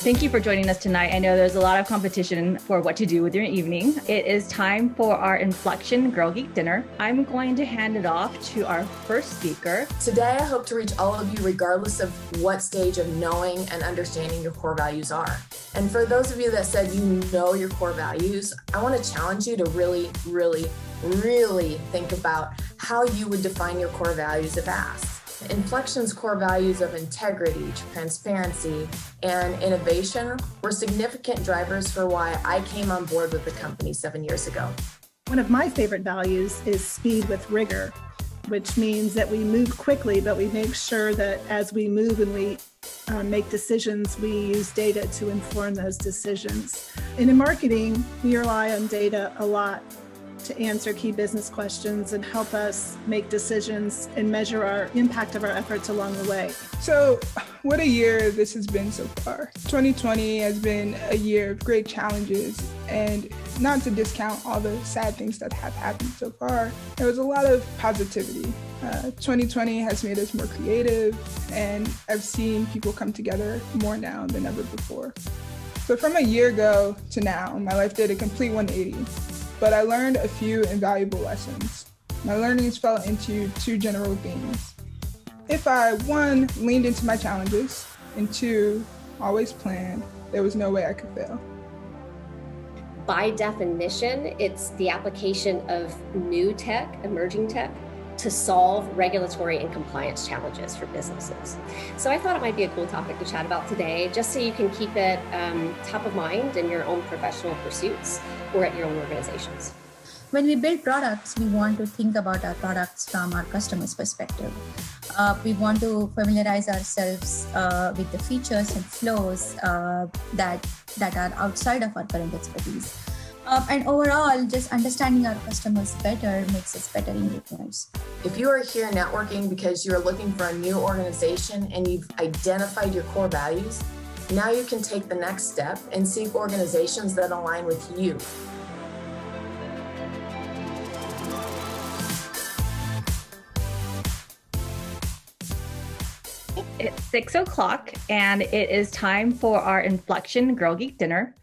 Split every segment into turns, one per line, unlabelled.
Thank you for joining us tonight. I know there's a lot of competition for what to do with your evening. It is time for our Inflection Girl Geek Dinner. I'm going to hand it off to our first speaker.
Today, I hope to reach all of you regardless of what stage of knowing and understanding your core values are. And for those of you that said you know your core values, I want to challenge you to really think about how you would define your core values if asked. Inflection's core values of integrity, transparency, and innovation were significant drivers for why I came on board with the company 7 years ago.
One of my favorite values is speed with rigor, which means that we move quickly, but we make sure that as we move and we make decisions, we use data to inform those decisions. And in marketing, we rely on data a lot to answer key business questions and help us make decisions and measure our impact of our efforts along the way.
So what a year this has been so far. 2020 has been a year of great challenges, and not to discount all the sad things that have happened so far, there was a lot of positivity. 2020 has made us more creative, and I've seen people come together more now than ever before. So from a year ago to now, my life did a complete 180. But I learned a few invaluable lessons. My learnings fell into two general themes. If I, one, leaned into my challenges, and two, always planned, there was no way I could fail.
By definition, it's the application of new tech, emerging tech, to solve regulatory and compliance challenges for businesses. So I thought it might be a cool topic to chat about today, just so you can keep it top of mind in your own professional pursuits or at your own organizations.
When we build products, we want to think about our products from our customer's perspective. We want to familiarize ourselves with the features and flows that are outside of our current expertise. And overall, just understanding our customers better makes us better engineers.
If you are here networking because you're looking for a new organization and you've identified your core values, now you can take the next step and seek organizations that align with you.
It's 6 o'clock and it is time for our Inflection Girl Geek Dinner.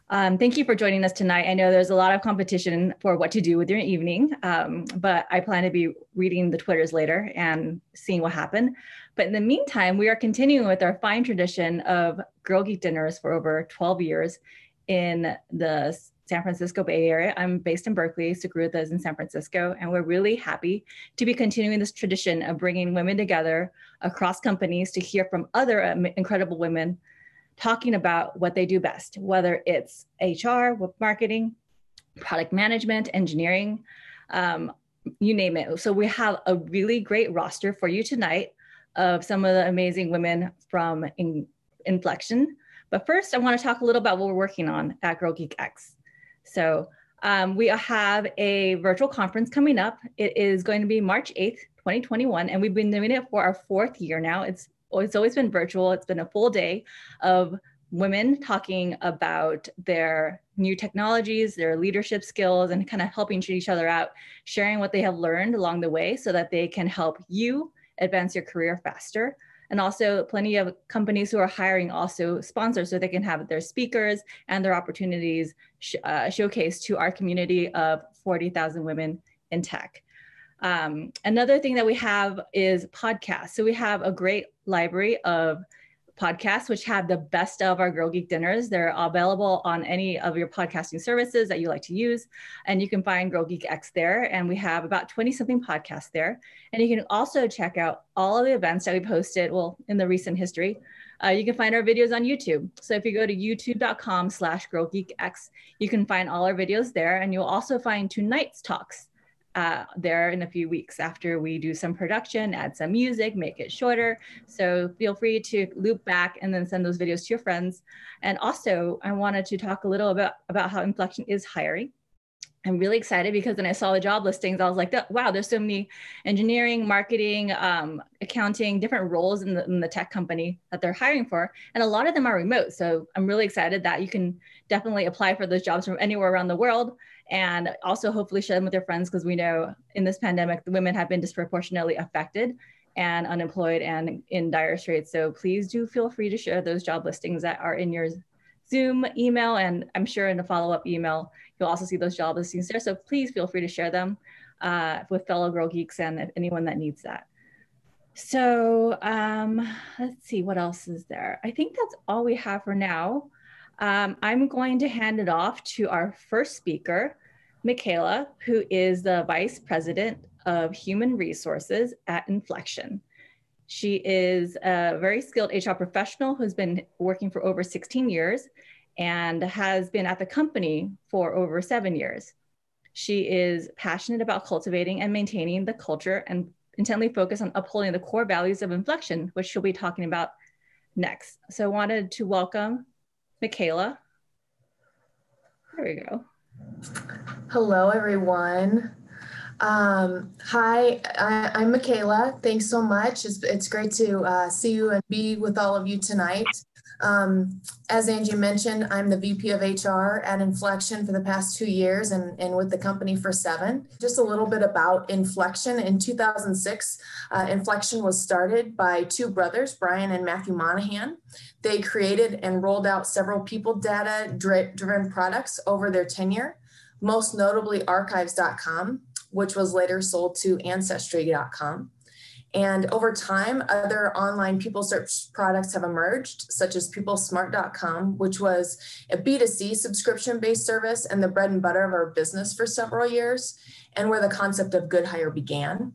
Thank you for joining us tonight. I know there's a lot of competition for what to do with your evening, but I plan to be reading the Twitters later and seeing what happened. But in the meantime, we are continuing with our fine tradition of Girl Geek Dinners for over 12 years in the San Francisco Bay Area. I'm based in Berkeley, Sugrutha is in San Francisco, and we're really happy to be continuing this tradition of bringing women together across companies to hear from other incredible women talking about what they do best, whether it's HR, marketing, product management, engineering, you name it. So we have a really great roster for you tonight of some of the amazing women from Inflection. But first, I want to talk a little about what we're working on at Girl Geek X. So we have a virtual conference coming up. It is going to be March 8th, 2021, and we've been doing it for our 4th year now. It's always been virtual. It's been a full day of women talking about their new technologies, their leadership skills, and kind of helping each other out, sharing what they have learned along the way so that they can help you advance your career faster. And also plenty of companies who are hiring also sponsors so they can have their speakers and their opportunities showcased to our community of 40,000 women in tech. Another thing that we have is podcasts. So we have a great library of podcasts, which have the best of our Girl Geek Dinners. They're available on any of your podcasting services that you like to use. And you can find Girl Geek X there. And we have about 20-something podcasts there. And you can also check out all of the events that we posted, well, in the recent history. You can find our videos on YouTube. So if you go to youtube.com/girlgeekx, you can find all our videos there. And you'll also find tonight's talks there in a few weeks after we do some production, add some music, make it shorter. So feel free to loop back and then send those videos to your friends. And also, I wanted to talk a little about how Inflection is hiring. I'm really excited because when I saw the job listings, I was like, wow, there's so many engineering, marketing, accounting, different roles in the tech company that they're hiring for. And a lot of them are remote. So I'm really excited that you can definitely apply for those jobs from anywhere around the world. And also hopefully share them with your friends, because we know in this pandemic, the women have been disproportionately affected. and unemployed and in dire straits. So please do feel free to share those job listings that are in your Zoom email, and I'm sure in a follow-up email, you'll also see those job listings there. So please feel free to share them with fellow Girl Geeks and anyone that needs that. So let's see, what else is there? I think that's all we have for now. I'm going to hand it off to our first speaker, Mikaila, who is the Vice President of Human Resources at Inflection. She is a very skilled HR professional who's been working for over 16 years and has been at the company for over 7 years. She is passionate about cultivating and maintaining the culture and intently focused on upholding the core values of Inflection, which she'll be talking about next. So I wanted to welcome Mikaila. There we go.
Hello, everyone. Hi, I'm Mikaila. Thanks so much. It's great to see you and be with all of you tonight. As Angie mentioned, I'm the VP of HR at Inflection for the past 2 years and with the company for 7. Just a little bit about Inflection. In 2006, Inflection was started by 2 brothers, Brian and Matthew Monahan. They created and rolled out several people data-driven products over their tenure, most notably archives.com, which was later sold to ancestry.com. And over time, other online people search products have emerged, such as peoplesmart.com, which was a B2C subscription-based service and the bread and butter of our business for several years, and where the concept of Good Hire began.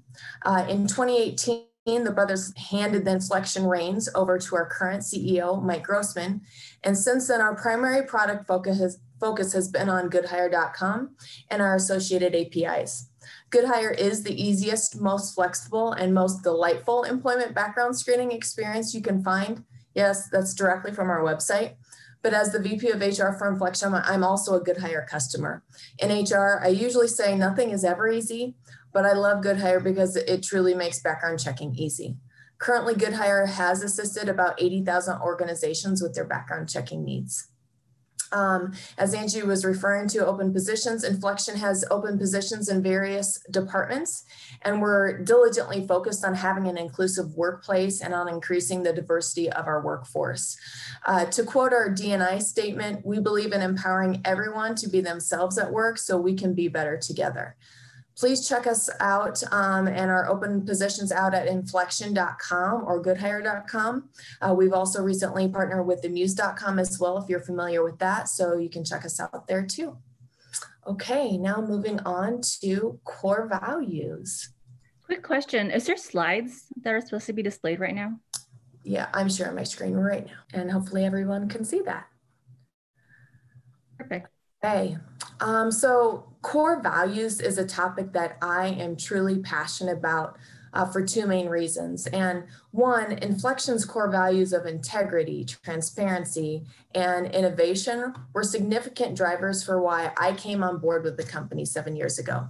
In 2018, the brothers handed the Inflection reins over to our current CEO, Mike Grossman. And since then, our primary product focus has been on goodhire.com and our associated APIs. Good Hire is the easiest, most flexible, and most delightful employment background screening experience you can find. Yes, that's directly from our website. But as the VP of HR for Inflection, I'm also a Good Hire customer. In HR, I usually say nothing is ever easy, but I love Good Hire because it truly makes background checking easy. Currently, Good Hire has assisted about 80,000 organizations with their background checking needs. As Angie was referring to open positions, Inflection has open positions in various departments, and we're diligently focused on having an inclusive workplace and on increasing the diversity of our workforce. To quote our D&I statement, we believe in empowering everyone to be themselves at work so we can be better together. Please check us out and our open positions out at inflection.com or goodhire.com. We've also recently partnered with themuse.com as well, if you're familiar with that, so you can check us out there too. Okay, now moving on to core values.
Quick question, is there slides that are supposed to be displayed right now?
Yeah, I'm sharing my screen right now, and hopefully everyone can see that.
Perfect.
Okay, so core values is a topic that I am truly passionate about for 2 main reasons. And one, Inflection's core values of integrity, transparency, and innovation were significant drivers for why I came on board with the company 7 years ago.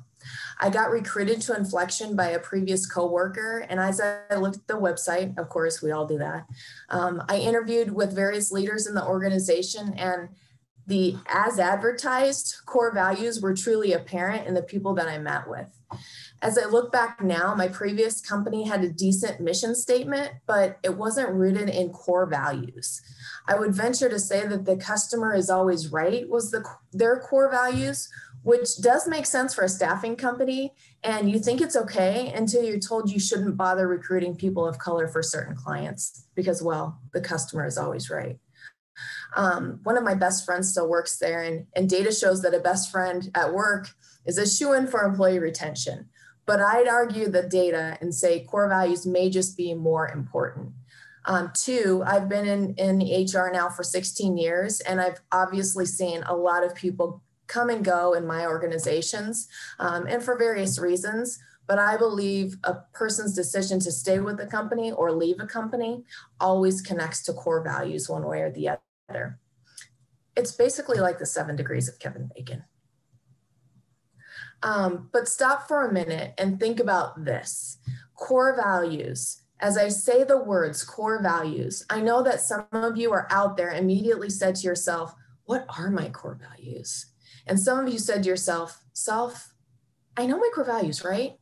I got recruited to Inflection by a previous coworker, and as I looked at the website, of course, we all do that, I interviewed with various leaders in the organization, and the as advertised core values were truly apparent in the people that I met with. As I look back now, my previous company had a decent mission statement, but it wasn't rooted in core values. I would venture to say that the customer is always right was their core values, which does make sense for a staffing company. And you think it's okay until you're told you shouldn't bother recruiting people of color for certain clients because, well, the customer is always right. One of my best friends still works there, and data shows that a best friend at work is a shoo-in for employee retention. But I'd argue the data and say core values may just be more important. 2, I've been in HR now for 16 years, and I've obviously seen a lot of people come and go in my organizations, and for various reasons. But I believe a person's decision to stay with the company or leave a company always connects to core values one way or the other. It's basically like the 7 degrees of Kevin Bacon. But stop for a minute and think about this. Core values. As I say the words core values, I know that some of you are out there immediately said to yourself, what are my core values? And some of you said to yourself, I know my core values, right?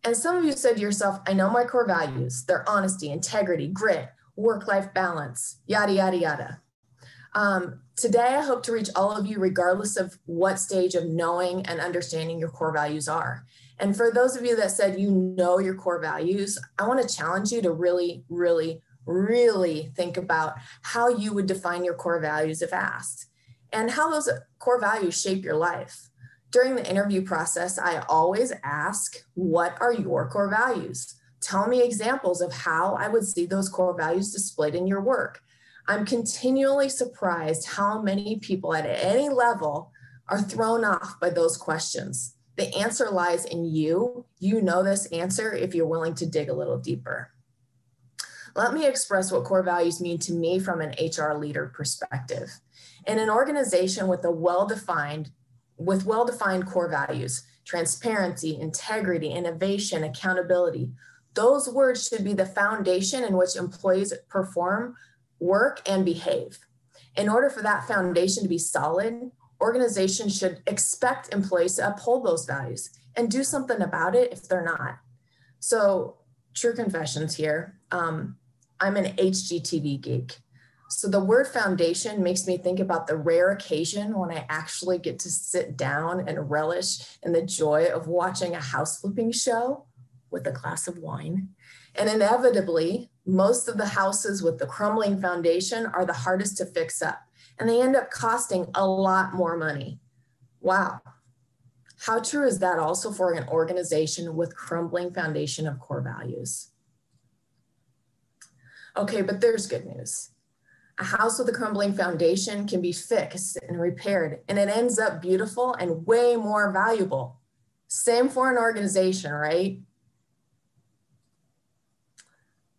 And some of you said to yourself, I know my core values. They're honesty, integrity, grit, work-life balance, yada, yada, yada. Today, I hope to reach all of you regardless of what stage of knowing and understanding your core values are. And for those of you that said you know your core values, I want to challenge you to really, really, really think about how you would define your core values if asked, and how those core values shape your life. During the interview process, I always ask, what are your core values? Tell me examples of how I would see those core values displayed in your work. I'm continually surprised how many people at any level are thrown off by those questions. The answer lies in you. You know this answer if you're willing to dig a little deeper. Let me express what core values mean to me from an HR leader perspective. In an organization with well-defined core values, transparency, integrity, innovation, accountability, those words should be the foundation in which employees perform, work, and behave. In order for that foundation to be solid, organizations should expect employees to uphold those values and do something about it if they're not. So, true confessions here. I'm an HGTV geek. So the word foundation makes me think about the rare occasion when I actually get to sit down and relish in the joy of watching a house flipping show with a glass of wine. And inevitably, most of the houses with the crumbling foundation are the hardest to fix up, and they end up costing a lot more money. Wow. How true is that also for an organization with crumbling foundation of core values? Okay, but there's good news. A house with a crumbling foundation can be fixed and repaired, and it ends up beautiful and way more valuable. Same for an organization, right?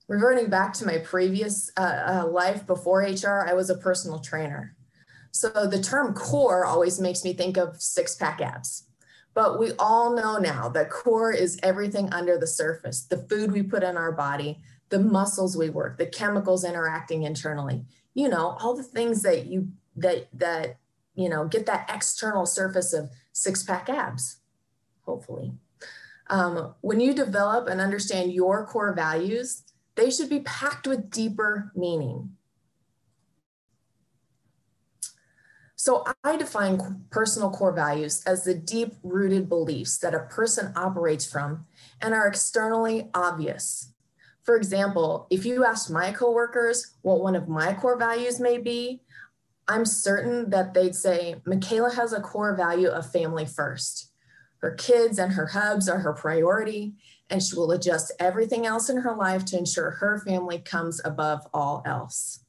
Reverting back to my previous life before HR, I was a personal trainer. So the term core always makes me think of six-pack abs. But we all know now that core is everything under the surface, the food we put in our body, the muscles we work, the chemicals interacting internally. You know, all the things that get that external surface of six-pack abs, hopefully. When you develop and understand your core values, they should be packed with deeper meaning. So I define personal core values as the deep-rooted beliefs that a person operates from and are externally obvious. For example, if you asked my coworkers what one of my core values may be, I'm certain that they'd say, Mikaila has a core value of family first. Her kids and her hubs are her priority, and she will adjust everything else in her life to ensure her family comes above all else.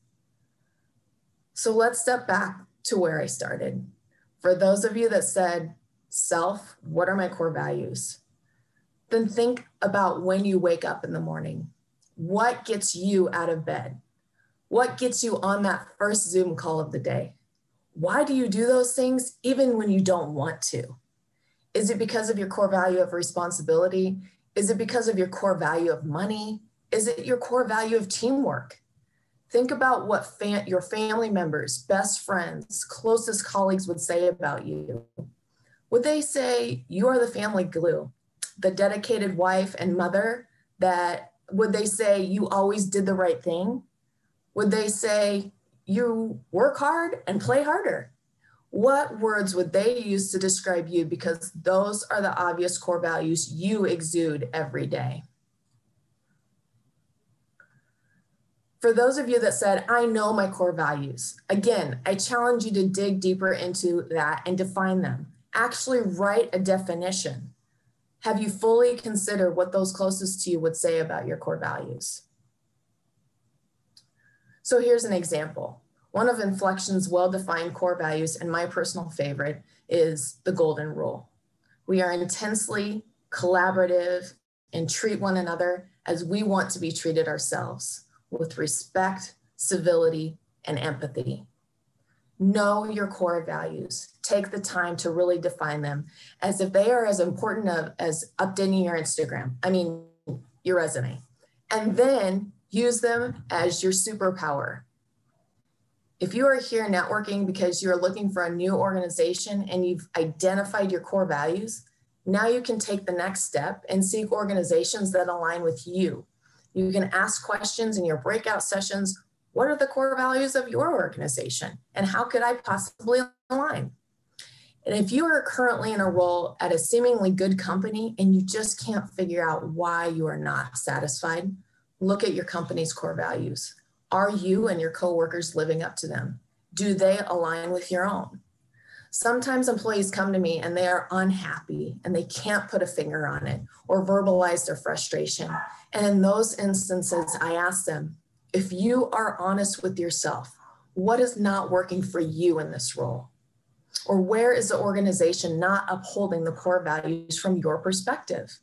So let's step back to where I started. For those of you that said, self, what are my core values? Then think about when you wake up in the morning. What gets you out of bed? What gets you on that first Zoom call of the day? Why do you do those things even when you don't want to? Is it because of your core value of responsibility? Is it because of your core value of money? Is it your core value of teamwork? Think about what your family members, best friends, closest colleagues would say about you. Would they say you are the family glue, the dedicated wife and mother? Would they say you always did the right thing? Would they say you work hard and play harder? What words would they use to describe you? Because those are the obvious core values you exude every day. For those of you that said, I know my core values, again, I challenge you to dig deeper into that and define them. Actually write a definition. Have you fully considered what those closest to you would say about your core values? So here's an example. One of Inflection's well-defined core values, and my personal favorite, is the golden rule. We are intensely collaborative and treat one another as we want to be treated ourselves, with respect, civility, and empathy. Know your core values. Take the time to really define them as if they are as important as updating your Instagram, your resume, and then use them as your superpower. If you are here networking because you're looking for a new organization and you've identified your core values, Now you can take the next step and seek organizations that align with you. You can ask questions in your breakout sessions. What are the core values of your organization? And how could I possibly align? And if you are currently in a role at a seemingly good company and you just can't figure out why you are not satisfied, look at your company's core values. Are you and your coworkers living up to them? Do they align with your own? Sometimes employees come to me and they are unhappy and they can't put a finger on it or verbalize their frustration. And in those instances, I ask them, if you are honest with yourself, what is not working for you in this role? Or where is the organization not upholding the core values from your perspective?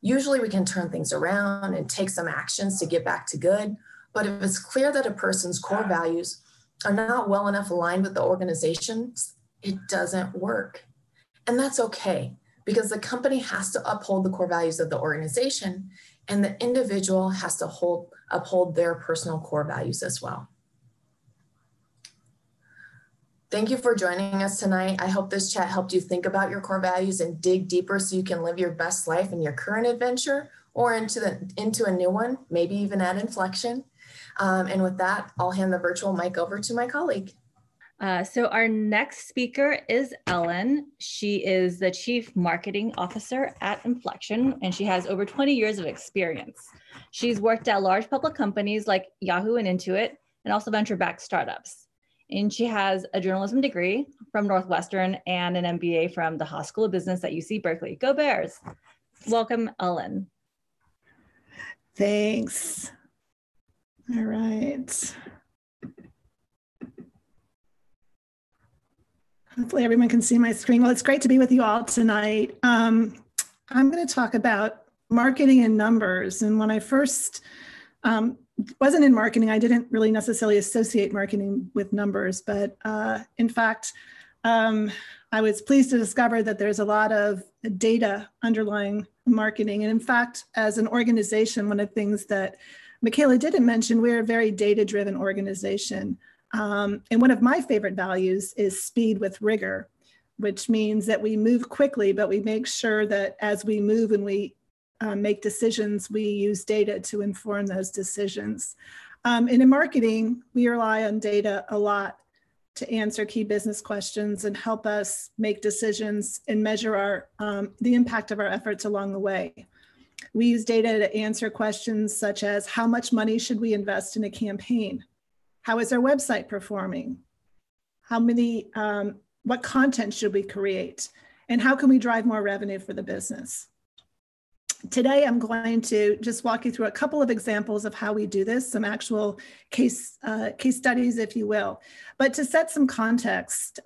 Usually we can turn things around and take some actions to get back to good. But if it's clear that a person's core values are not well enough aligned with the organization, it doesn't work. And that's okay, because the company has to uphold the core values of the organization and the individual has to uphold their personal core values as well. Thank you for joining us tonight. I hope this chat helped you think about your core values and dig deeper so you can live your best life in your current adventure or into a new one, maybe even at Inflection. And with that, I'll hand the virtual mic over to my colleague.
So our next speaker is Ellen. She is the Chief Marketing Officer at Inflection, and she has over 20 years of experience. She's worked at large public companies like Yahoo and Intuit, and also venture-backed startups. And she has a journalism degree from Northwestern and an MBA from the Haas School of Business at UC Berkeley. Go Bears. Welcome, Ellen.
Thanks. All right. Hopefully everyone can see my screen. Well, it's great to be with you all tonight. I'm going to talk about marketing and numbers. And when I first wasn't in marketing, I didn't really necessarily associate marketing with numbers. But in fact, I was pleased to discover that there's a lot of data underlying marketing. And in fact, as an organization, one of the things that Mikaila didn't mention, we're a very data-driven organization. And one of my favorite values is speed with rigor, which means that we move quickly, but we make sure that as we move and we make decisions, we use data to inform those decisions. And in marketing, we rely on data a lot to answer key business questions and help us make decisions and measure the impact of our efforts along the way. We use data to answer questions such as how much money should we invest in a campaign? How is our website performing? What content should we create? And how can we drive more revenue for the business? Today, I'm going to just walk you through a couple of examples of how we do this, some actual case studies, if you will. But to set some context,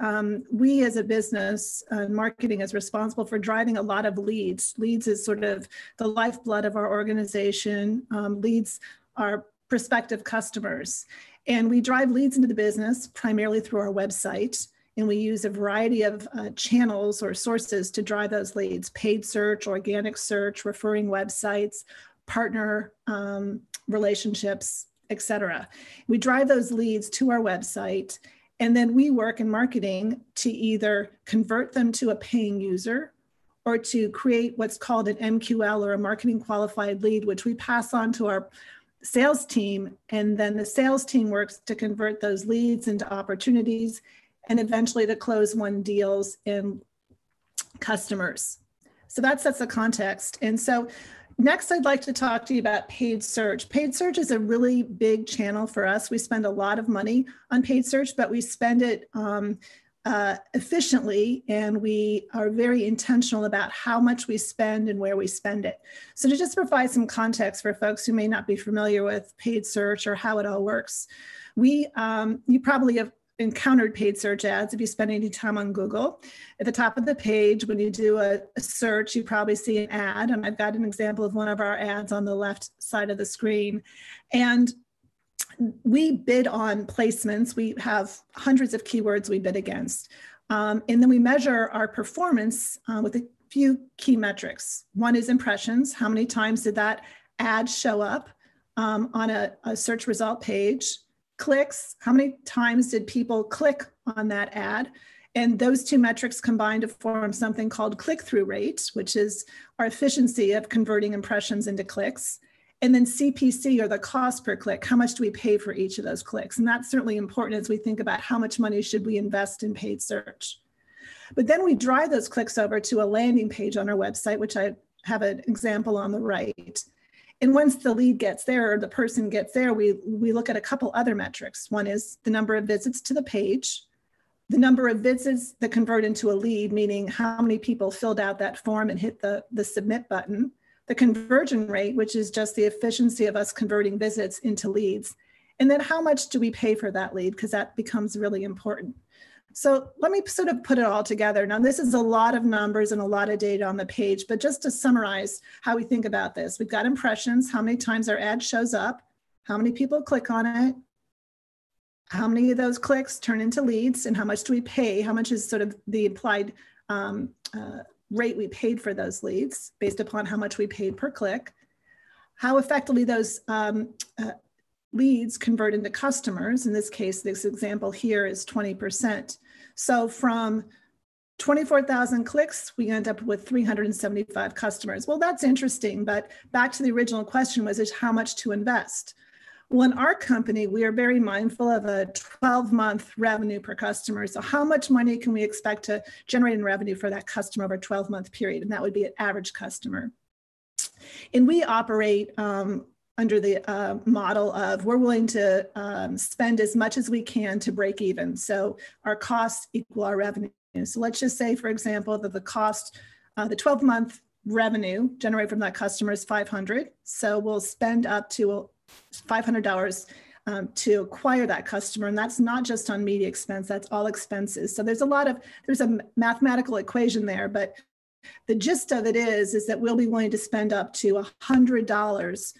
we as a business, marketing is responsible for driving a lot of leads. Leads is sort of the lifeblood of our organization. Leads are prospective customers. And we drive leads into the business primarily through our website. And we use a variety of channels or sources to drive those leads: paid search, organic search, referring websites, partner relationships, etc. We drive those leads to our website, and then we work in marketing to either convert them to a paying user or to create what's called an MQL, or a marketing qualified lead, which we pass on to our sales team. And then the sales team works to convert those leads into opportunities and eventually to close won deals and customers. So that sets the context. And so next, I'd like to talk to you about paid search. Paid search is a really big channel for us. We spend a lot of money on paid search, but we spend it efficiently, and we are very intentional about how much we spend and where we spend it. So to just provide some context for folks who may not be familiar with paid search or how it all works, you probably have encountered paid search ads if you spend any time on Google. At the top of the page, when you do a search, you probably see an ad. And I've got an example of one of our ads on the left side of the screen. And we bid on placements. We have hundreds of keywords we bid against. And then we measure our performance with a few key metrics. One is impressions. How many times did that ad show up on a search result page? Clicks, how many times did people click on that ad? And those two metrics combine to form something called click-through rate, which is our efficiency of converting impressions into clicks. And then CPC, or the cost per click, how much do we pay for each of those clicks? And that's certainly important as we think about how much money should we invest in paid search. But then we drive those clicks over to a landing page on our website, which I have an example on the right. And once the lead gets there, or the person gets there, we look at a couple other metrics. One is the number of visits to the page, the number of visits that convert into a lead, meaning how many people filled out that form and hit the submit button, the conversion rate, which is just the efficiency of us converting visits into leads, and then how much do we pay for that lead, because that becomes really important. So let me sort of put it all together. Now, this is a lot of numbers and a lot of data on the page, but just to summarize how we think about this, we've got impressions, how many times our ad shows up, how many people click on it, how many of those clicks turn into leads, and how much do we pay, how much is sort of the implied rate we paid for those leads based upon how much we paid per click, how effectively those leads convert into customers. In this case, this example here is 20%. So from 24,000 clicks, we end up with 375 customers. Well, that's interesting, but back to the original question was how much to invest? Well, in our company, we are very mindful of a 12-month revenue per customer. So how much money can we expect to generate in revenue for that customer over a 12-month period? And that would be an average customer. And we operate under the model of we're willing to spend as much as we can to break even. So our costs equal our revenue. So let's just say, for example, that the cost, the 12-month revenue generated from that customer is $500. So we'll spend up to $500 to acquire that customer. And that's not just on media expense, that's all expenses. So there's a mathematical equation there, but the gist of it is that we'll be willing to spend up to $100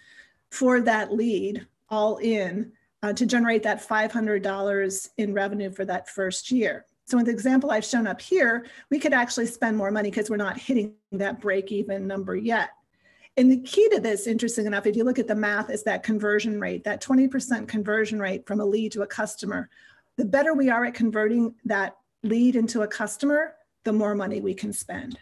for that lead all in to generate that $500 in revenue for that first year. So in the example I've shown up here, we could actually spend more money because we're not hitting that break-even number yet. And the key to this, interesting enough, if you look at the math, is that conversion rate, that 20% conversion rate from a lead to a customer. The better we are at converting that lead into a customer, the more money we can spend.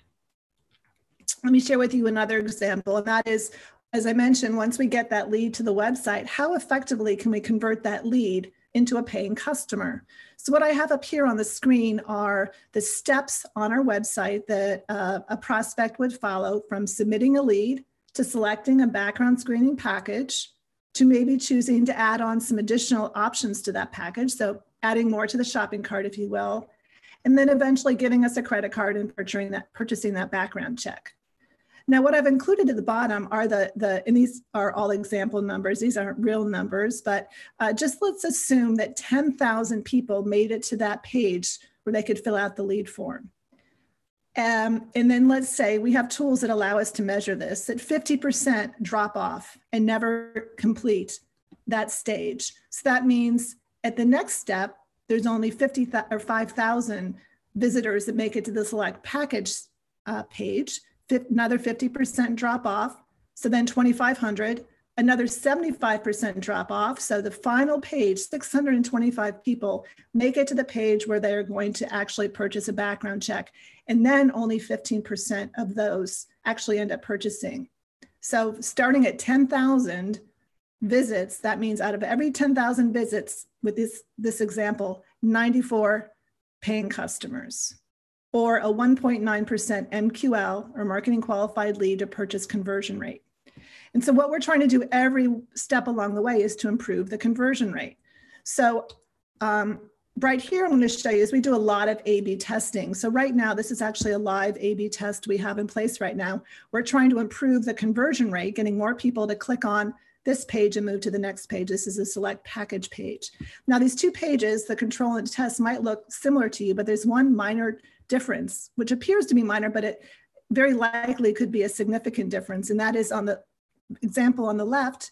Let me share with you another example, and that is, as I mentioned, once we get that lead to the website, how effectively can we convert that lead into a paying customer? So what I have up here on the screen are the steps on our website that a prospect would follow, from submitting a lead to selecting a background screening package, to maybe choosing to add on some additional options to that package. So adding more to the shopping cart, if you will, and then eventually giving us a credit card and purchasing that background check. Now, what I've included at the bottom are and these are all example numbers. These aren't real numbers, but just let's assume that 10,000 people made it to that page where they could fill out the lead form. And then let's say we have tools that allow us to measure this, that 50% drop off and never complete that stage. So that means at the next step, there's only 5,000 visitors that make it to the select package page. Another 50% drop off, so then 2,500, another 75% drop off. So the final page, 625 people make it to the page where they're going to actually purchase a background check. And then only 15% of those actually end up purchasing. So starting at 10,000 visits, that means out of every 10,000 visits with this example, 94 paying customers, or a 1.9% MQL, or marketing qualified lead to purchase conversion rate. And so what we're trying to do every step along the way is to improve the conversion rate. So right here, I'm going to show you is we do a lot of A/B testing. So right now, this is actually a live A/B test we have in place right now. We're trying to improve the conversion rate, getting more people to click on this page and move to the next page. This is a select package page. Now, these two pages, the control and test, might look similar to you, but there's one minor difference, which appears to be minor, but it very likely could be a significant difference. And that is on the example on the left,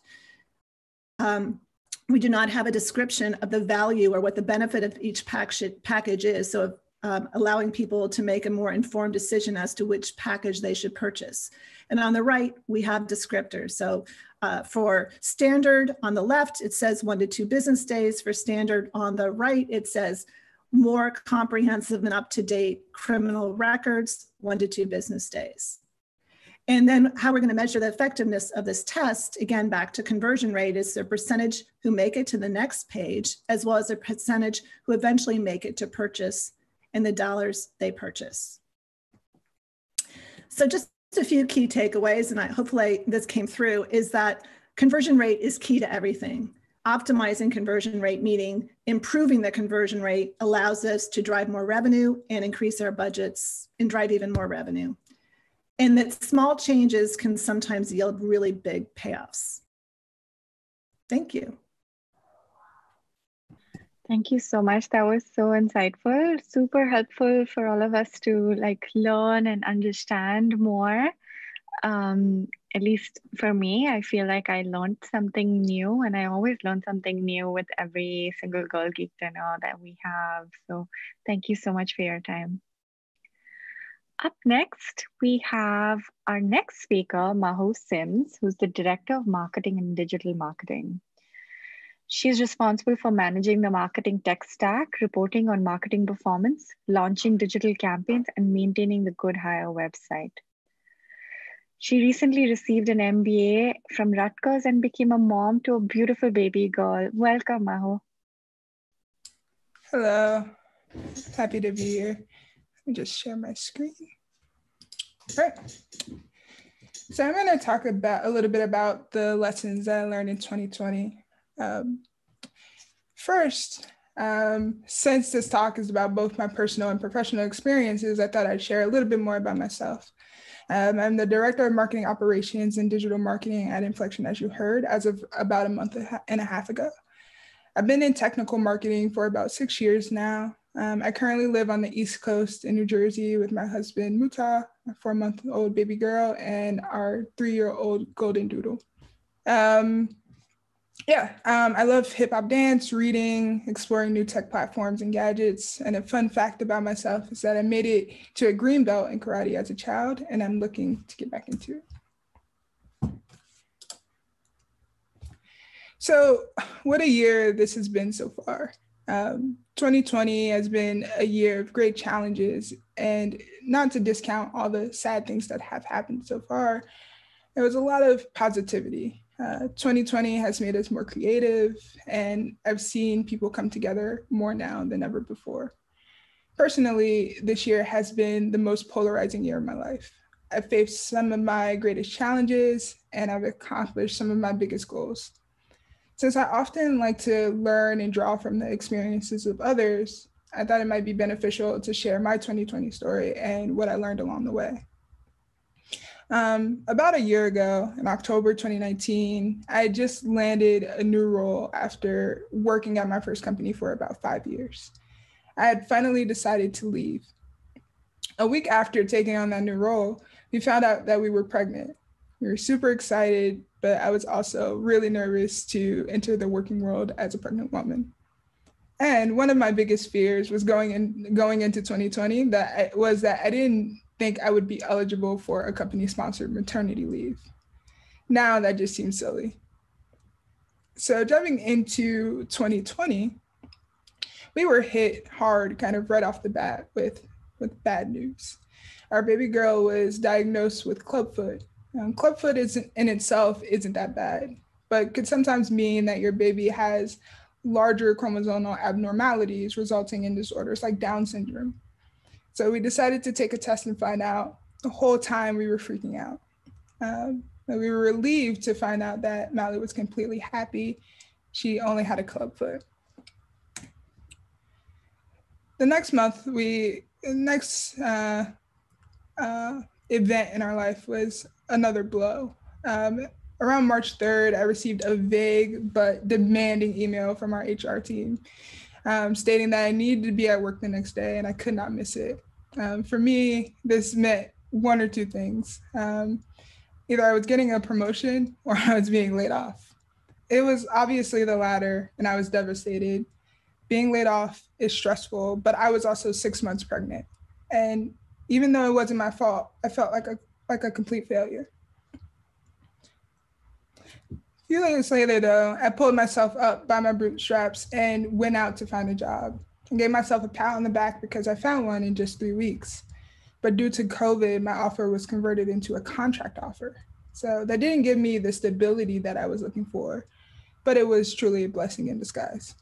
we do not have a description of the value or what the benefit of each package is. So allowing people to make a more informed decision as to which package they should purchase. And on the right, we have descriptors. So for standard on the left, it says 1 to 2 business days. For standard on the right, it says more comprehensive and up-to-date criminal records, 1 to 2 business days. And then how we're going to measure the effectiveness of this test, again, back to conversion rate, is the percentage who make it to the next page, as well as the percentage who eventually make it to purchase and the dollars they purchase. So just a few key takeaways, and hopefully this came through, is that conversion rate is key to everything. Optimizing conversion rate, meaning improving the conversion rate, allows us to drive more revenue and increase our budgets and drive even more revenue. And that small changes can sometimes yield really big payoffs. Thank you.
Thank you so much. That was so insightful, super helpful for all of us to learn and understand more. At least for me, I feel like I learned something new, and I always learn something new with every single Girl Geek dinner that we have. So thank you so much for your time. Up next, we have our next speaker, Mahu, who's the Director of Marketing and Digital Marketing. She's responsible for managing the marketing tech stack, reporting on marketing performance, launching digital campaigns, and maintaining the Good Hire website. She recently received an MBA from Rutgers and became a mom to a beautiful baby girl. Welcome, Mahu.
Hello, happy to be here. Let me just share my screen. All right. So I'm going to talk about a little bit about the lessons that I learned in 2020. First, since this talk is about both my personal and professional experiences, I thought I'd share a little bit more about myself. I'm the Director of Marketing Operations and Digital Marketing at Inflection, as you heard, as of about a month and a half ago. I've been in technical marketing for about 6 years now. I currently live on the East Coast in New Jersey with my husband, Muta, a 4-month-old baby girl, and our 3-year-old golden doodle. I love hip hop dance, reading, exploring new tech platforms and gadgets. And a fun fact about myself is that I made it to a green belt in karate as a child, and I'm looking to get back into it. So what a year this has been so far. 2020 has been a year of great challenges, and not to discount all the sad things that have happened so far, there was a lot of positivity. 2020 has made us more creative, and I've seen people come together more now than ever before. Personally, this year has been the most polarizing year of my life. I've faced some of my greatest challenges, and I've accomplished some of my biggest goals. Since I often like to learn and draw from the experiences of others, I thought it might be beneficial to share my 2020 story and what I learned along the way. About a year ago, in October 2019, I just landed a new role after working at my first company for about 5 years. I had finally decided to leave. A week after taking on that new role, we found out that we were pregnant. We were super excited, but I was also really nervous to enter the working world as a pregnant woman. And one of my biggest fears was going into 2020 was that I didn't think I would be eligible for a company-sponsored maternity leave. Now that just seems silly. So diving into 2020, we were hit hard kind of right off the bat with bad news. Our baby girl was diagnosed with clubfoot. Clubfoot in itself isn't that bad, but could sometimes mean that your baby has larger chromosomal abnormalities resulting in disorders like Down syndrome. So we decided to take a test and find out. The whole time we were freaking out. We were relieved to find out that Mally was completely happy. She only had a clubfoot. The next month, event in our life was another blow. Around March 3rd, I received a vague but demanding email from our HR team stating that I needed to be at work the next day and I could not miss it. For me, this meant one or two things. Either I was getting a promotion or I was being laid off. It was obviously the latter, and I was devastated. Being laid off is stressful, but I was also 6 months pregnant. And even though it wasn't my fault, I felt like a complete failure. A few days later, though, I pulled myself up by my bootstraps and went out to find a job. I gave myself a pat on the back because I found one in just 3 weeks. But due to COVID, my offer was converted into a contract offer. So that didn't give me the stability that I was looking for, but it was truly a blessing in disguise.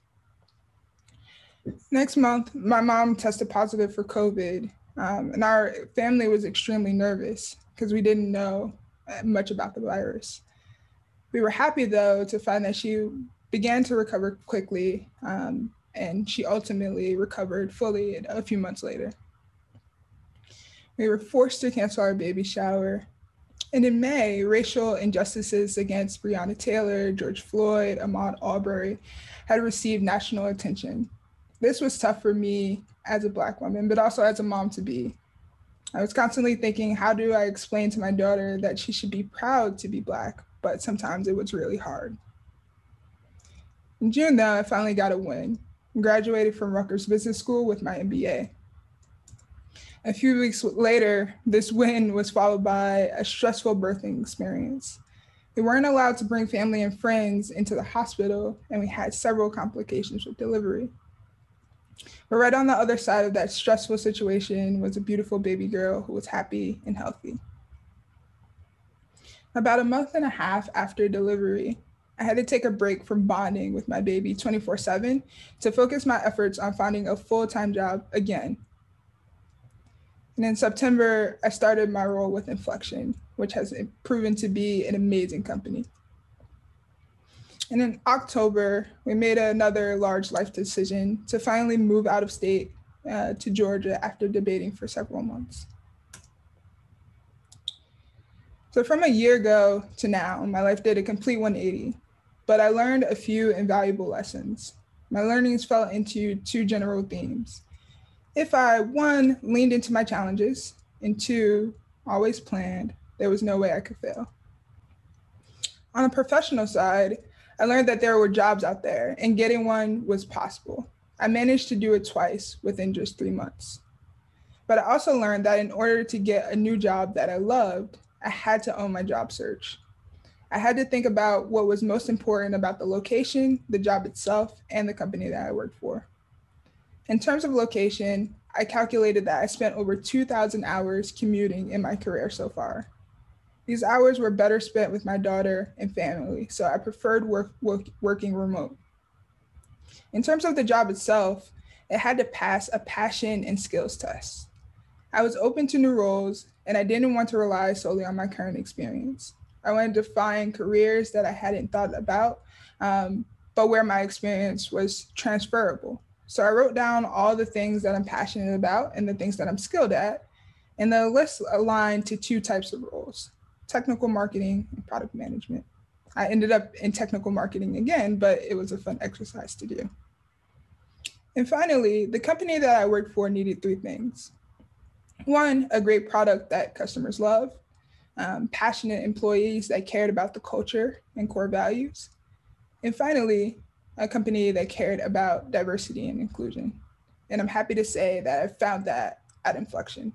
Next month, my mom tested positive for COVID, and our family was extremely nervous because we didn't know much about the virus. We were happy, though, to find that she began to recover quickly, and she ultimately recovered fully a few months later. We were forced to cancel our baby shower. And in May, racial injustices against Breonna Taylor, George Floyd, Ahmaud Arbery had received national attention. This was tough for me as a Black woman, but also as a mom-to-be. I was constantly thinking, how do I explain to my daughter that she should be proud to be Black? But sometimes it was really hard. In June, though, I finally got a win and graduated from Rutgers Business School with my MBA. A few weeks later, this win was followed by a stressful birthing experience. We weren't allowed to bring family and friends into the hospital, and we had several complications with delivery. But right on the other side of that stressful situation was a beautiful baby girl who was happy and healthy. About a month and a half after delivery, I had to take a break from bonding with my baby 24/7 to focus my efforts on finding a full-time job again. And in September, I started my role with Inflection, which has proven to be an amazing company. And in October, we made another large life decision to finally move out of state to Georgia after debating for several months. So from a year ago to now, my life did a complete 180, but I learned a few invaluable lessons. My learnings fell into two general themes. If I, one, leaned into my challenges, and two, always planned, there was no way I could fail. On the professional side, I learned that there were jobs out there and getting one was possible. I managed to do it twice within just 3 months. But I also learned that in order to get a new job that I loved, I had to own my job search. I had to think about what was most important about the location, the job itself, and the company that I worked for. In terms of location, I calculated that I spent over 2,000 hours commuting in my career so far. These hours were better spent with my daughter and family, so I preferred working remote. In terms of the job itself, it had to pass a passion and skills test. I was open to new roles, and I didn't want to rely solely on my current experience. I wanted to find careers that I hadn't thought about, but where my experience was transferable. So I wrote down all the things that I'm passionate about and the things that I'm skilled at, and the list aligned to two types of roles: technical marketing and product management. I ended up in technical marketing again, but it was a fun exercise to do. And finally, the company that I worked for needed three things. One, a great product that customers love, passionate employees that cared about the culture and core values, and finally, a company that cared about diversity and inclusion. And I'm happy to say that I found that at Inflection.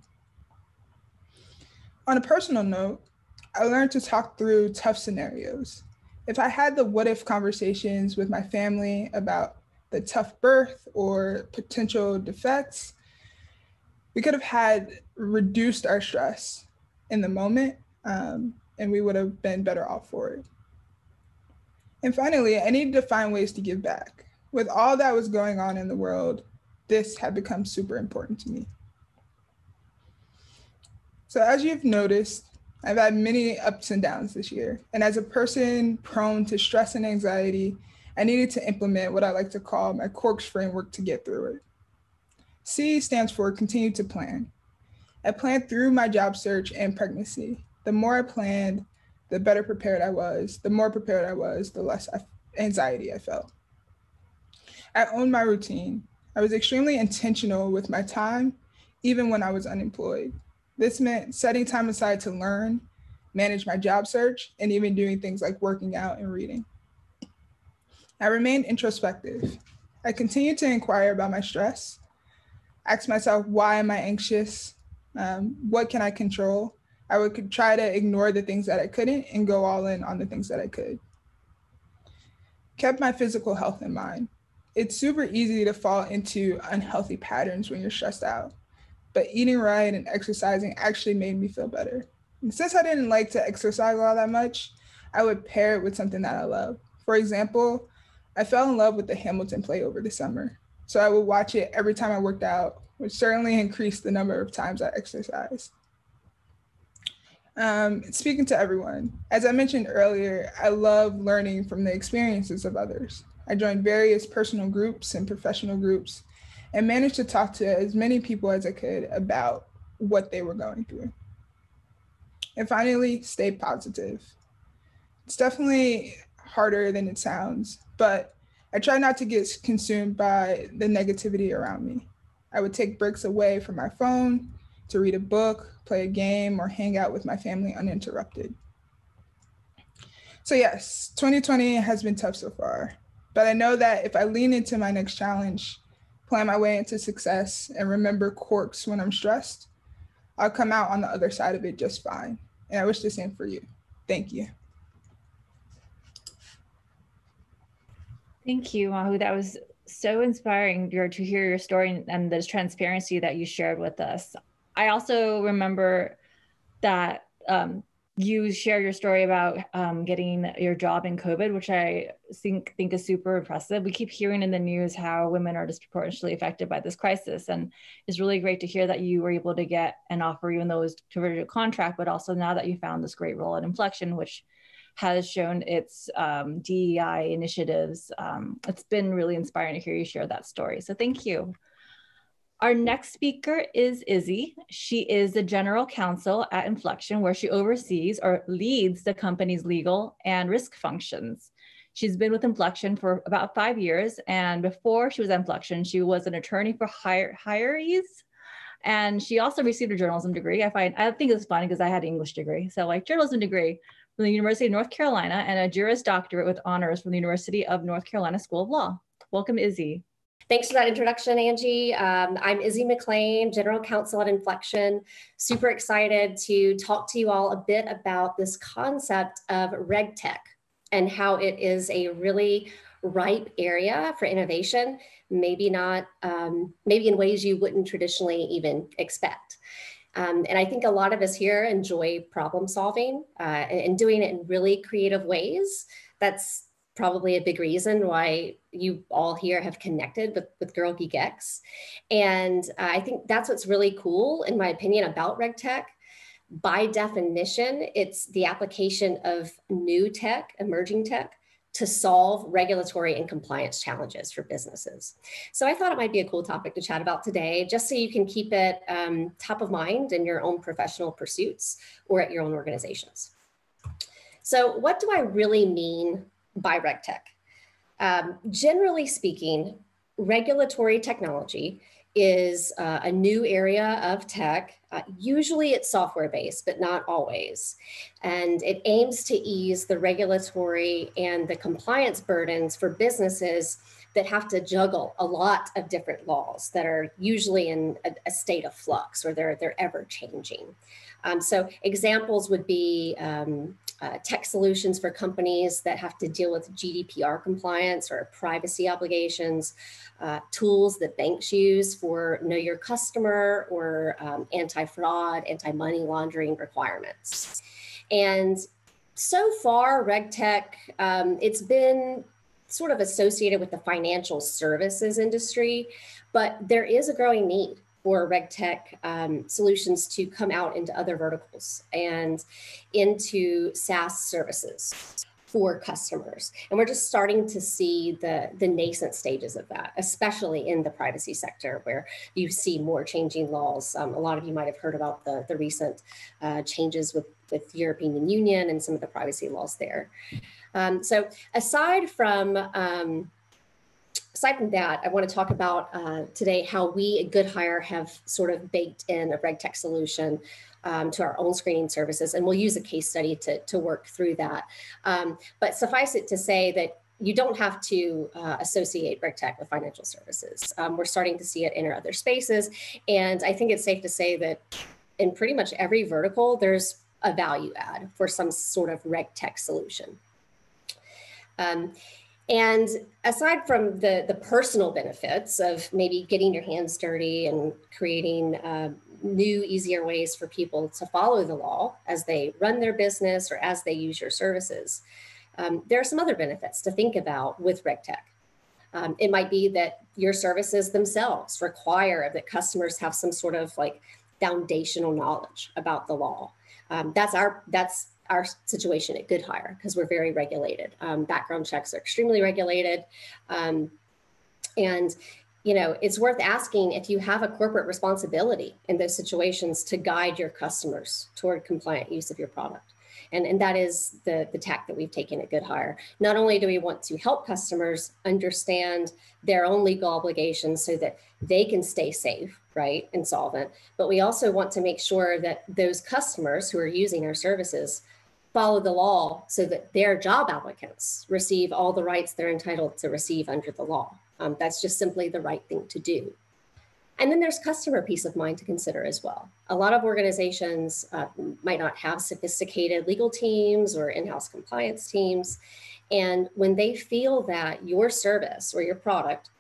On a personal note, I learned to talk through tough scenarios. If I had the what if conversations with my family about the tough birth or potential defects, we could have had reduced our stress in the moment, and we would have been better off for it. And finally, I needed to find ways to give back. With all that was going on in the world, this had become super important to me. So as you've noticed, I've had many ups and downs this year. And as a person prone to stress and anxiety, I needed to implement what I like to call my CORKS framework to get through it. C stands for continue to plan. I planned through my job search and pregnancy. The more I planned, the better prepared I was. The more prepared I was, the less anxiety I felt. I owned my routine. I was extremely intentional with my time, even when I was unemployed. This meant setting time aside to learn, manage my job search, and even doing things like working out and reading. I remained introspective. I continued to inquire about my stress, ask myself, why am I anxious? What can I control? I would try to ignore the things that I couldn't and go all in on the things that I could. Kept my physical health in mind. It's super easy to fall into unhealthy patterns when you're stressed out, but eating right and exercising actually made me feel better. And since I didn't like to exercise all that much, I would pair it with something that I love. For example, I fell in love with the Hamilton play over the summer. So I would watch it every time I worked out, which certainly increased the number of times I exercised. Speaking to everyone, as I mentioned earlier, I love learning from the experiences of others. I joined various personal groups and professional groups and managed to talk to as many people as I could about what they were going through. And finally, stay positive. It's definitely harder than it sounds, but I try not to get consumed by the negativity around me. I would take breaks away from my phone to read a book, play a game, or hang out with my family uninterrupted. So yes, 2020 has been tough so far, but I know that if I lean into my next challenge, plan my way into success, and remember quirks when I'm stressed, I'll come out on the other side of it just fine. And I wish the same for you. Thank you.
Thank you, Mahu. That was so inspiring to hear your story and the transparency that you shared with us. I also remember that you shared your story about getting your job in COVID, which I think is super impressive. We keep hearing in the news how women are disproportionately affected by this crisis. And it's really great to hear that you were able to get an offer, even though it was converted to a contract, but also now that you found this great role at Inflection, which has shown its DEI initiatives. It's been really inspiring to hear you share that story. So thank you. Our next speaker is Izzy. She is the general counsel at Inflection, where she oversees or leads the company's legal and risk functions. She's been with Inflection for about 5 years. And before she was at Inflection, she was an attorney for hirees. And she also received a journalism degree. I think it's funny because I had an English degree. So like journalism degree from the University of North Carolina and a Juris Doctorate with honors from the University of North Carolina School of Law. Welcome, Izzy.
Thanks for that introduction, Angie. I'm Izzy McLean, General Counsel at Inflection. Super excited to talk to you all a bit about this concept of RegTech and how it is a really ripe area for innovation, maybe in ways you wouldn't traditionally even expect. And I think a lot of us here enjoy problem solving and doing it in really creative ways. That's probably a big reason why you all here have connected with Girl Geek X. And I think that's what's really cool, in my opinion, about RegTech. By definition, it's the application of new tech, emerging tech, to solve regulatory and compliance challenges for businesses. So I thought it might be a cool topic to chat about today, just so you can keep it top of mind in your own professional pursuits or at your own organizations. So what do I really mean by RegTech? Generally speaking, regulatory technology is a new area of tech. Usually it's software-based, but not always. And it aims to ease the regulatory and the compliance burdens for businesses that have to juggle a lot of different laws that are usually in a state of flux, or they're ever changing. So examples would be tech solutions for companies that have to deal with GDPR compliance or privacy obligations, tools that banks use for know your customer or anti-fraud, anti-money laundering requirements. And so far, RegTech, it's been sort of associated with the financial services industry, but there is a growing need for RegTech solutions to come out into other verticals and into SaaS services for customers. And we're just starting to see the nascent stages of that, especially in the privacy sector, where you see more changing laws. A lot of you might have heard about the recent changes with the European Union and some of the privacy laws there. So aside from that, I want to talk about today how we at Good Hire have sort of baked in a RegTech solution to our own screening services, and we'll use a case study to work through that. But suffice it to say that you don't have to associate RegTech with financial services. We're starting to see it enter other spaces, and I think it's safe to say that in pretty much every vertical, there's a value add for some sort of RegTech solution. And aside from the personal benefits of maybe getting your hands dirty and creating new, easier ways for people to follow the law as they run their business or as they use your services, there are some other benefits to think about with RegTech. It might be that your services themselves require that customers have some sort of like foundational knowledge about the law. That's our situation at Good Hire, because we're very regulated. Background checks are extremely regulated. And, you know, it's worth asking if you have a corporate responsibility in those situations to guide your customers toward compliant use of your product. And that is the tack that we've taken at Good Hire. Not only do we want to help customers understand their own legal obligations so that they can stay safe, right, and solvent, but we also want to make sure that those customers who are using our services follow the law so that their job applicants receive all the rights they're entitled to receive under the law. That's just simply the right thing to do. And then there's customer peace of mind to consider as well. A lot of organizations might not have sophisticated legal teams or in-house compliance teams. And when they feel that your service or your product,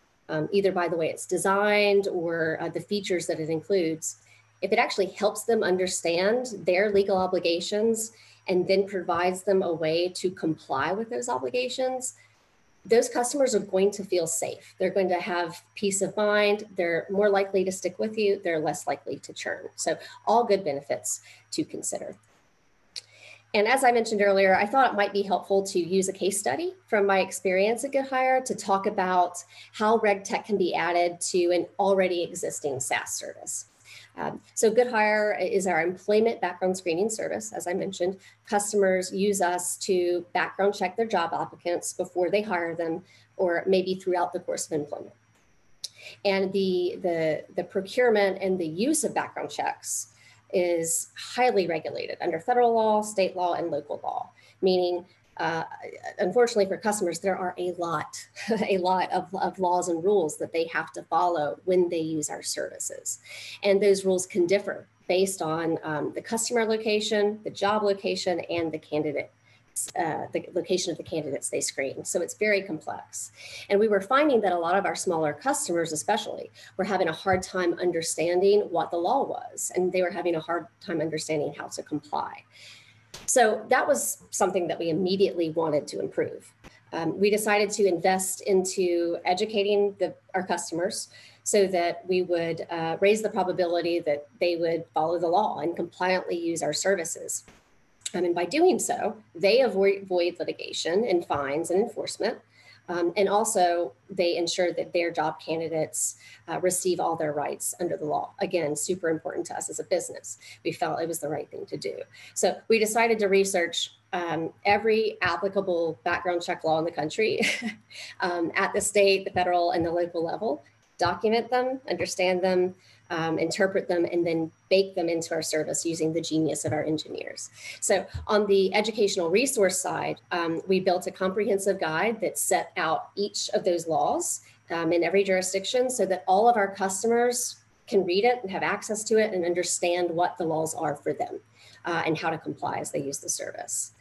either by the way it's designed or the features that it includes, if it actually helps them understand their legal obligations and then provides them a way to comply with those obligations, those customers are going to feel safe. They're going to have peace of mind. They're more likely to stick with you. They're less likely to churn. So all good benefits to consider. And as I mentioned earlier, I thought it might be helpful to use a case study from my experience at Good Hire to talk about how RegTech can be added to an already existing SaaS service. So Good Hire is our employment background screening service. As I mentioned, customers use us to background check their job applicants before they hire them, or maybe throughout the course of employment. And the procurement and the use of background checks is highly regulated under federal law, state law, and local law, meaning unfortunately for customers, there are a lot of laws and rules that they have to follow when they use our services. And those rules can differ based on the customer location, the job location, and the location of the candidates they screen. So it's very complex. And we were finding that a lot of our smaller customers especially were having a hard time understanding what the law was, and they were having a hard time understanding how to comply. So that was something that we immediately wanted to improve. We decided to invest into educating our customers so that we would raise the probability that they would follow the law and compliantly use our services. And by doing so, they avoid litigation and fines and enforcement. And also, they ensure that their job candidates receive all their rights under the law. Again, super important to us as a business. We felt it was the right thing to do. So we decided to research every applicable background check law in the country at the state, the federal, and the local level, document them, understand them, interpret them, and then bake them into our service using the genius of our engineers. So on the educational resource side, we built a comprehensive guide that set out each of those laws in every jurisdiction so that all of our customers can read it and have access to it and understand what the laws are for them and how to comply as they use the service.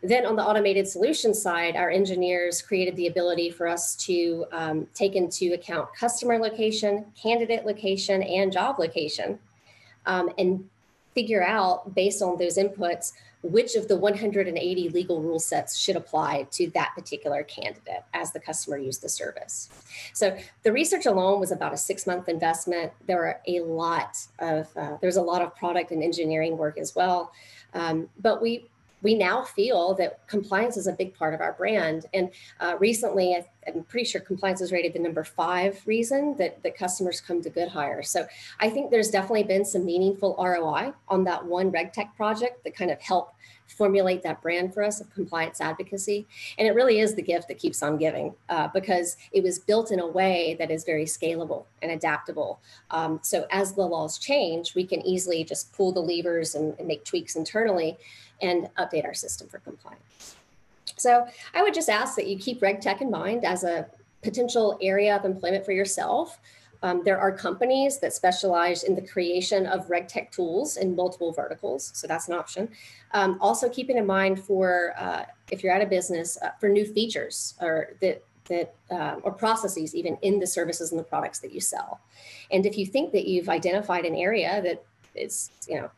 Then on the automated solutions side, our engineers created the ability for us to take into account customer location, candidate location, and job location, and figure out, based on those inputs, which of the 180 legal rule sets should apply to that particular candidate as the customer used the service. So the research alone was about a 6-month investment. There's a lot of product and engineering work as well, but we now feel that compliance is a big part of our brand. And recently, I'm pretty sure compliance was rated the number 5 reason that customers come to Good Hire. So I think there's definitely been some meaningful ROI on that one RegTech project that kind of helped formulate that brand for us of compliance advocacy. And it really is the gift that keeps on giving because it was built in a way that is very scalable and adaptable. So as the laws change, we can easily just pull the levers and make tweaks internally and update our system for compliance. So I would just ask that you keep RegTech in mind as a potential area of employment for yourself. There are companies that specialize in the creation of RegTech tools in multiple verticals, so that's an option. Also keeping in mind for, if you're at a business, for new features or that that, or processes even in the services and the products that you sell. And if you think that you've identified an area that is,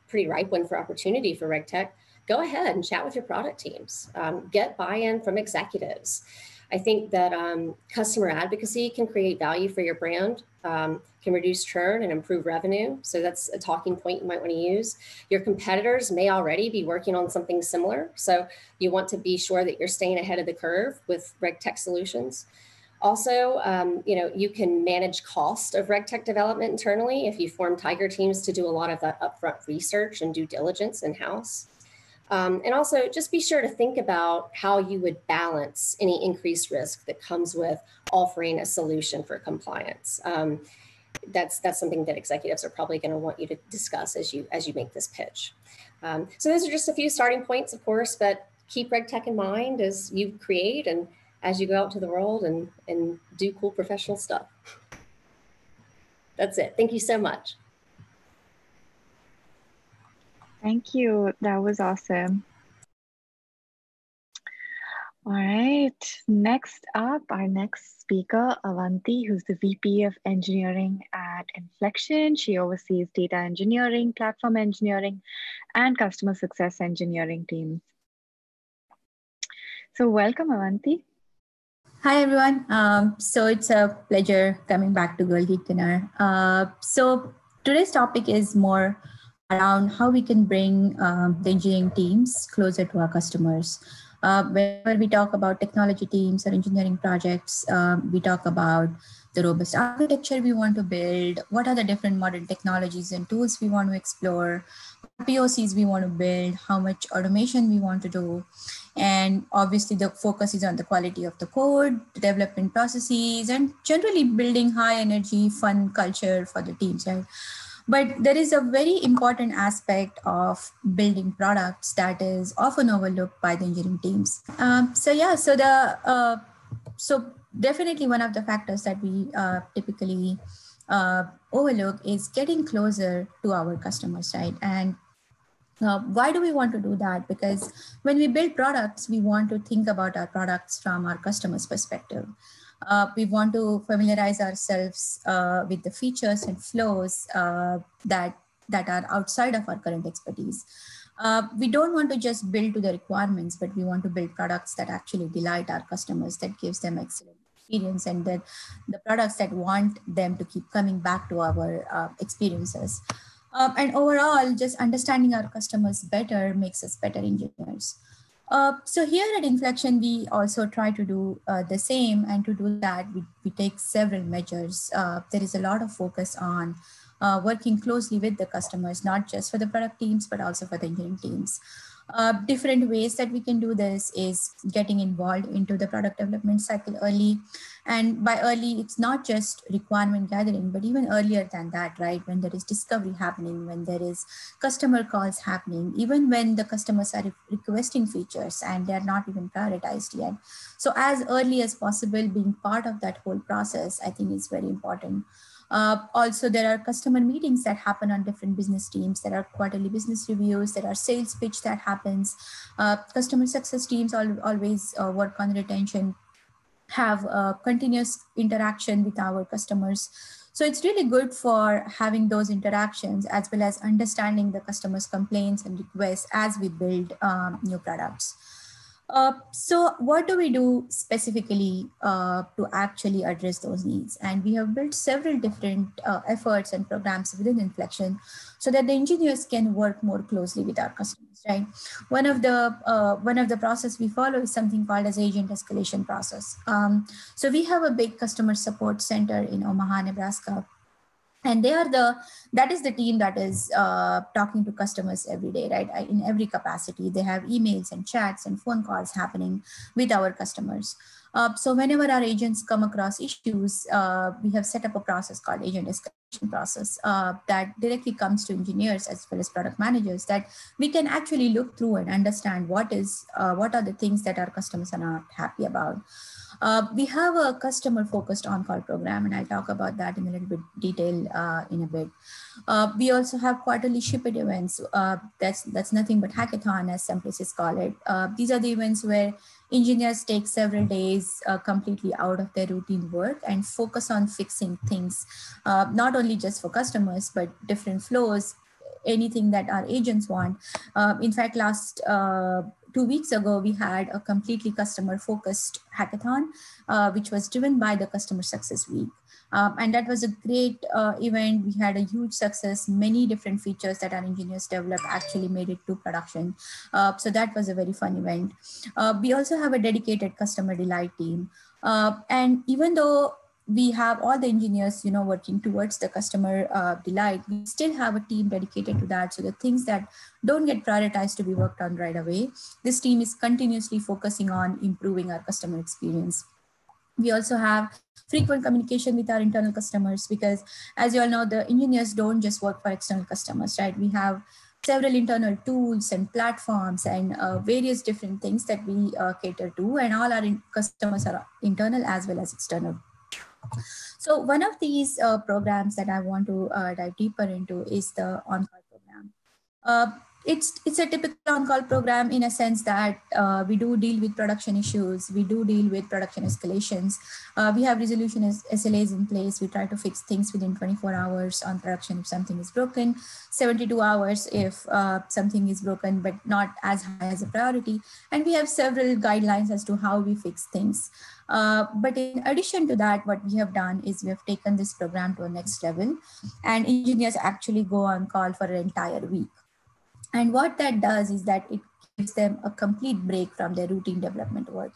pretty ripe one for opportunity for RegTech, go ahead and chat with your product teams. Get buy-in from executives. I think that customer advocacy can create value for your brand, can reduce churn and improve revenue. So that's a talking point you might want to use. Your competitors may already be working on something similar. So you want to be sure that you're staying ahead of the curve with RegTech solutions. Also, you can manage cost of RegTech development internally if you form tiger teams to do a lot of that upfront research and due diligence in-house. And also just be sure to think about how you would balance any increased risk that comes with offering a solution for compliance. That's something that executives are probably going to want you to discuss as you make this pitch. So those are just a few starting points, of course, but keep RegTech in mind as you create and as you go out to the world and do cool professional stuff. That's it. Thank you so much.
Thank you. That was awesome. All right. Next up, our next speaker, Avanti, who's the VP of Engineering at Inflection. She oversees data engineering, platform engineering, and customer success engineering teams. So welcome, Avanti.
Hi, everyone. So it's a pleasure coming back to Girl Geek Dinner. So today's topic is more around how we can bring the engineering teams closer to our customers. Whenever we talk about technology teams or engineering projects, we talk about the robust architecture we want to build, what are the different modern technologies and tools we want to explore, what POCs we want to build, how much automation we want to do. And obviously the focus is on the quality of the code, the development processes, and generally building high energy, fun culture for the teams, right? But there is a very important aspect of building products that is often overlooked by the engineering teams. So definitely one of the factors that we typically overlook is getting closer to our customers, right? And why do we want to do that? Because when we build products, we want to think about our products from our customers' perspective. We want to familiarize ourselves with the features and flows that are outside of our current expertise. We don't want to just build to the requirements, but we want to build products that actually delight our customers, that gives them excellent experience, and that the products that want them to keep coming back to our experiences. And overall, just understanding our customers better makes us better engineers. So here at Inflection, we also try to do the same, and to do that, we take several measures. There is a lot of focus on working closely with the customers, not just for the product teams, but also for the engineering teams. Different ways that we can do this is getting involved into the product development cycle early. And by early, it's not just requirement gathering, but even earlier than that, right? When there is discovery happening, when there is customer calls happening, even when the customers are requesting features and they're not even prioritized yet. So as early as possible, being part of that whole process, I think is very important. Also, there are customer meetings that happen on different business teams. There are quarterly business reviews. There are sales pitch that happens. Customer success teams always work on retention, have continuous interaction with our customers. So it's really good for having those interactions as well as understanding the customer's complaints and requests as we build new products. So what do we do specifically to actually address those needs? And we have built several different efforts and programs within Inflection so that the engineers can work more closely with our customers, right? One of the process we follow is something called as agent escalation process. So we have a big customer support center in Omaha, Nebraska. And that is the team that is talking to customers every day, right? In every capacity, they have emails and chats and phone calls happening with our customers. So whenever our agents come across issues, we have set up a process called agent escalation process that directly comes to engineers as well as product managers, that we can actually look through and understand what are the things that our customers are not happy about. We have a customer-focused on-call program, and I'll talk about that in a little bit detail in a bit. We also have quarterly ship-it events. That's nothing but hackathon, as some places call it. These are the events where engineers take several days completely out of their routine work and focus on fixing things, not only just for customers, but different flows, anything that our agents want. In fact, last 2 weeks ago, we had a completely customer-focused hackathon, which was driven by the Customer Success Week. And that was a great event. We had a huge success. Many different features that our engineers developed actually made it to production. So that was a very fun event. We also have a dedicated customer delight team. And even though we have all the engineers, working towards the customer delight, we still have a team dedicated to that. So the things that don't get prioritized to be worked on right away, this team is continuously focusing on improving our customer experience. We also have frequent communication with our internal customers because, as you all know, the engineers don't just work for external customers, right? We have several internal tools and platforms and various different things that we cater to, and all our customers are internal as well as external. So one of these programs that I want to dive deeper into is the on-call program. It's a typical on-call program in a sense that we do deal with production issues, we do deal with production escalations. We have resolution SLAs in place. We try to fix things within 24 hours on production if something is broken, 72 hours if something is broken but not as high as a priority. And we have several guidelines as to how we fix things. But in addition to that, what we have done is we have taken this program to a next level, and engineers actually go on call for an entire week. And what that does is that it gives them a complete break from their routine development work.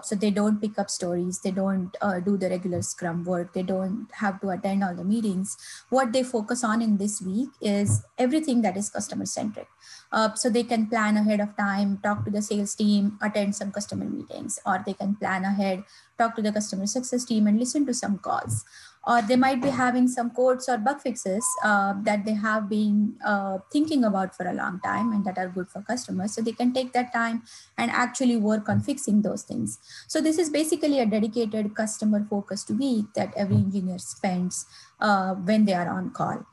So they don't pick up stories, they don't do the regular Scrum work, they don't have to attend all the meetings. What they focus on in this week is everything that is customer-centric. So they can plan ahead of time, talk to the sales team, attend some customer meetings, or they can plan ahead, talk to the customer success team and listen to some calls. Or they might be having some codes or bug fixes that they have been thinking about for a long time and that are good for customers. So they can take that time and actually work on fixing those things. So this is basically a dedicated customer-focused week that every engineer spends when they are on call.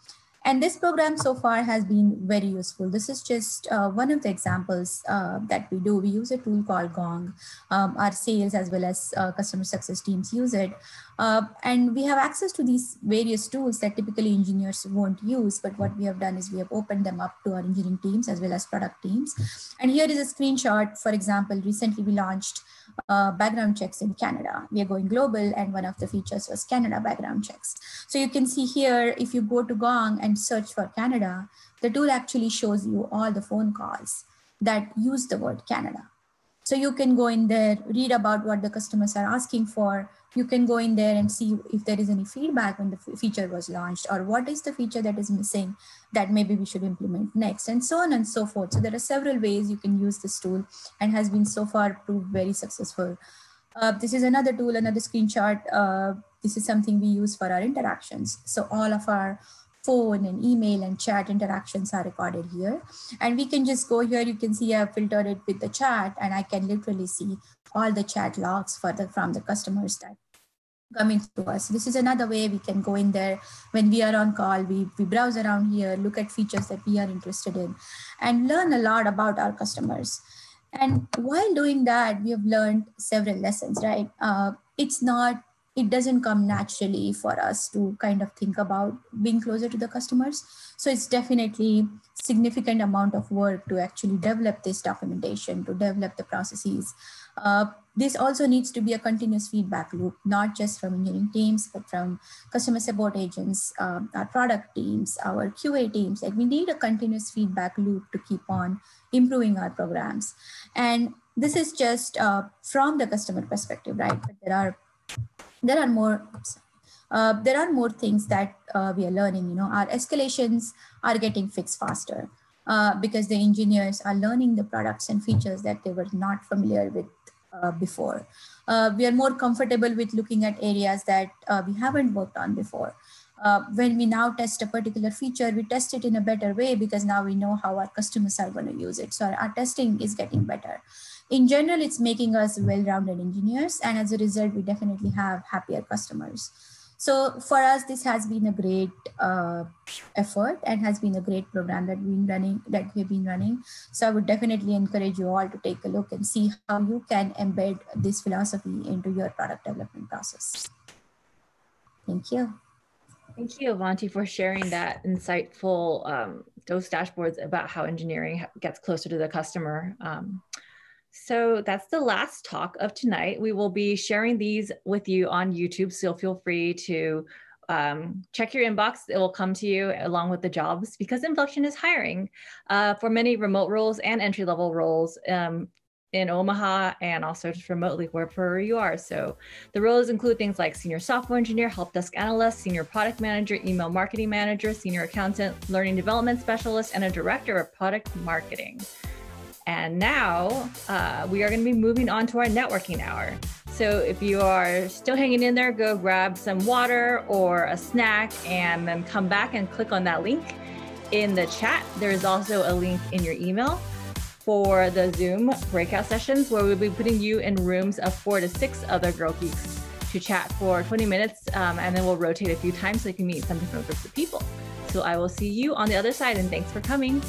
And this program so far has been very useful. This is just one of the examples that we do. We use a tool called Gong. Our sales as well as customer success teams use it. And we have access to these various tools that typically engineers won't use. But what we have done is we have opened them up to our engineering teams as well as product teams. And here is a screenshot. For example, recently we launched background checks in Canada. We are going global, and one of the features was Canada background checks. So you can see here, if you go to Gong and search for Canada, the tool actually shows you all the phone calls that use the word Canada. So you can go in there, read about what the customers are asking for. You can go in there and see if there is any feedback when the feature was launched, or what is the feature that is missing that maybe we should implement next, and so on and so forth. So there are several ways you can use this tool, and has been so far proved very successful. This is another tool, another screenshot. This is something we use for our interactions. So all of our phone and email and chat interactions are recorded here. And we can just go here. You can see I've filtered it with the chat, and I can literally see all the chat logs from the customers that coming to us. This is another way we can go in there when we are on call. We browse around here, look at features that we are interested in, and learn a lot about our customers. And while doing that, we have learned several lessons, right? It doesn't come naturally for us to kind of think about being closer to the customers. So it's definitely significant amount of work to actually develop this documentation, to develop the processes. This also needs to be a continuous feedback loop, not just from engineering teams, but from customer support agents, our product teams, our QA teams. Like, we need a continuous feedback loop to keep on improving our programs. And this is just from the customer perspective, right? But there are more things that we are learning. Our escalations are getting fixed faster because the engineers are learning the products and features that they were not familiar with before. We are more comfortable with looking at areas that we haven't worked on before. When we now test a particular feature, we test it in a better way because now we know how our customers are going to use it. So our testing is getting better. In general, it's making us well-rounded engineers. And as a result, we definitely have happier customers. So for us, this has been a great effort and has been a great program that we've been running. So I would definitely encourage you all to take a look and see how you can embed this philosophy into your product development process. Thank you.
Thank you, Avanti, for sharing that insightful, those dashboards about how engineering gets closer to the customer. So that's the last talk of tonight. We will be sharing these with you on YouTube, so feel free to check your inbox. It will come to you along with the jobs because Inflection is hiring for many remote roles and entry-level roles in Omaha and also just remotely wherever you are. So the roles include things like senior software engineer, help desk analyst, senior product manager, email marketing manager, senior accountant, learning development specialist, and a director of product marketing. And now we are going to be moving on to our networking hour. So if you are still hanging in there, go grab some water or a snack and then come back and click on that link in the chat. There is also a link in your email for the Zoom breakout sessions where we'll be putting you in rooms of 4 to 6 other Girl Geeks to chat for 20 minutes. And then we'll rotate a few times so you can meet some different groups of people. So I will see you on the other side and thanks for coming.